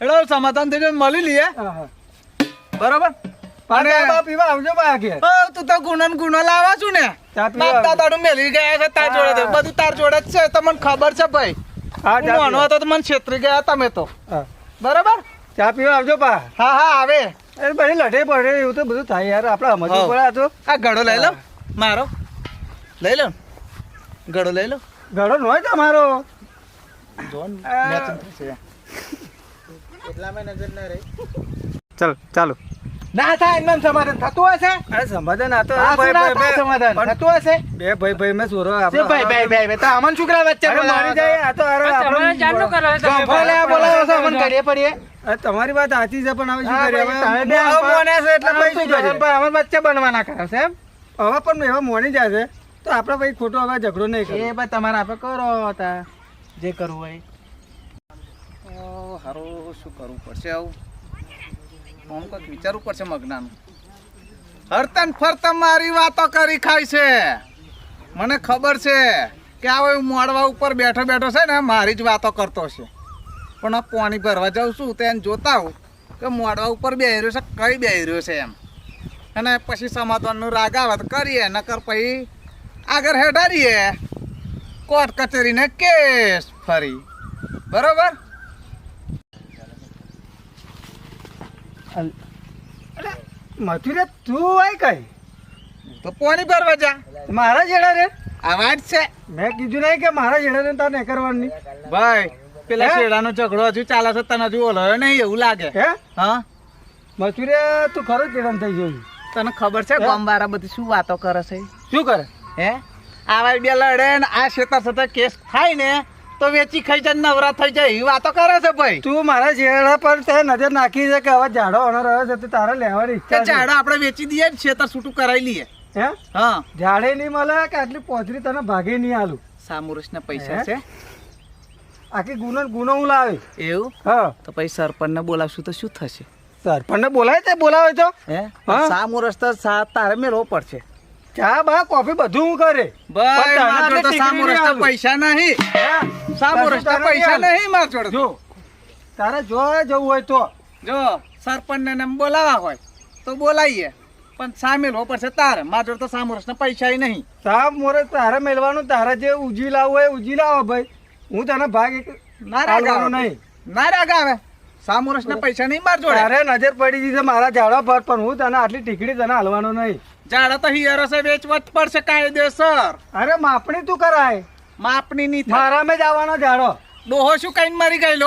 એડો સમાધાન થઈ જાય મળી લઈએ બરાબર પીવા આવજો બા કે તું તો ગુનો લાવા છું ને બાપતા તારું મેલી ગયા છે તાર જોડે બધું તાર જોડે જ છે તમને ખબર છે ભાઈ હું નાનો હતો તો મને છેતરી ગયા તમે તો બરાબર ચા પીવા આવજો બા હા આવે એ બધી લડે પડે એવું તો બધું થાય યાર આપણે સમજવું પડે તો આ ઘડો લઈ લો મારો લઈ લો ઘડો લઈ લો ઘડો નો તમારો એટલામાં નજર ના રહી ચાલો ના થાય એમ સમાધાન થતું હશે અરે સમાધાન આ તો સમાધાન થતું હશે બે ભાઈ મેં સોરો ભાઈ તો અમન છોકરા વચ્ચે મારી જાય આ તો તમારી વાત સાચી છે પણ હવે શું કરીએ વચ્ચે બનવાના કરે છે એમ હવે પણ એવા મોની જાય છે તો આપડે ભાઈ ખોટો હવે ઝઘડો નહીં કરે એ ભાઈ તમારે આપણે કરો હતા જે કરવું હોય હારું શું કરવું પડશે આવું આમ કંઈક વિચારવું પડશે મગનાનું હરતન ફરતન મારી વાતો કરી ખાય છે મને ખબર છે કે આ મોડવા ઉપર બેઠો છે ને મારી જ વાતો કરતો છે પણ આ પાણી ભરવા જાઉં છું તો એને જોતા હોઉં કે મોડવા ઉપર બેહી રહ્યો છે કઈ બેહી રહ્યો છે એમ અને પછી સમાધાનનું રાગ આવે તો કરીએ નકર પછી આગળ હેઠારીએ કોર્ટ કચેરીને કેસ ફરી બરોબર મથુરે તું આય કઈ તો પાણી ભરવા જા મારા જેડા રે આ વાત છે મેં કીધું નહીં કે મારા જેડા રે તાર નહીં કરવાની ભાઈ પેલા શેડાનો ઝઘડો હજુ ચાલે છે તને હજુ ઓળ્યો નહીં એવું લાગે હે હા મથુરે તું ખરો ચેડમ થઈ ગયું તને ખબર છે ગામ વાળા બધી શું વાતો કરે છે શું કરે હે આવા બે લડે ને આ શેતર સાથે કેસ થાય ને તો વેચી ખાઈ જાય નવરા થઈ જાય એવી વાતો કરે છે ભાઈ તું મારા ચહેરા પર તે નજર નાખી છે કે હવે ઝાડો ઓનર રહ્યો છે તો તારે લેવાની કે ઈચ્છા છે ઝાડા આપણે વેચી દઈએ ને શેતર છૂટું કરાવી લઈએ હે હા ઝાડે નહીં મળે કે આટલી પોચરી તને ભાગી નહીં આલું સામુરસના પૈસા છે આખી ગુનો હું લાવી એવું હા તો પછી સરપંચને બોલાવશું તો શું થશે સરપંચને બોલાય તે બોલાવે તો હે હા? સામુરસ તો તારે મેળવો પડશે ચા બા કોફી બધું હું કરે ભાઈ પણ માર જોડે તો તને સામુરસના ટીકડી પૈસા નહીં હે? સામુરસના તને પૈસા નહીં નહીં માર જોડે જો તારે જો જવું હોય તો જો સરપંચને ને એમ બોલાવા હોય તો બોલાવીએ પણ સામેલ હો પડશે તારે માર જોડે તો સામુરસના પૈસા નહીં સાહેબ મોરે તારે મેળવાનું તારે જે ઉજી લાવવું હોય ઉજી લાવો ભાઈ હું તને ભાગ એક ના રાગ આલવાનું આવે નહીં ના રાગ આવે સામુરસના પૈસા નહીં માર જોડે તારે નજર પડી ગઈ છે મારા ઝાડો પર પણ હું તને આટલી ટીકડી તને હાલવાનો નહીં ઝાડા તો હિયરો છે વેચવા જ પડશે કાયદેસર અરે માપણી તું કરાય માપની નહીં થાય મારા મેં જ આવવાનો ઝાડો ડોહો શું કઈ મરી ગયેલો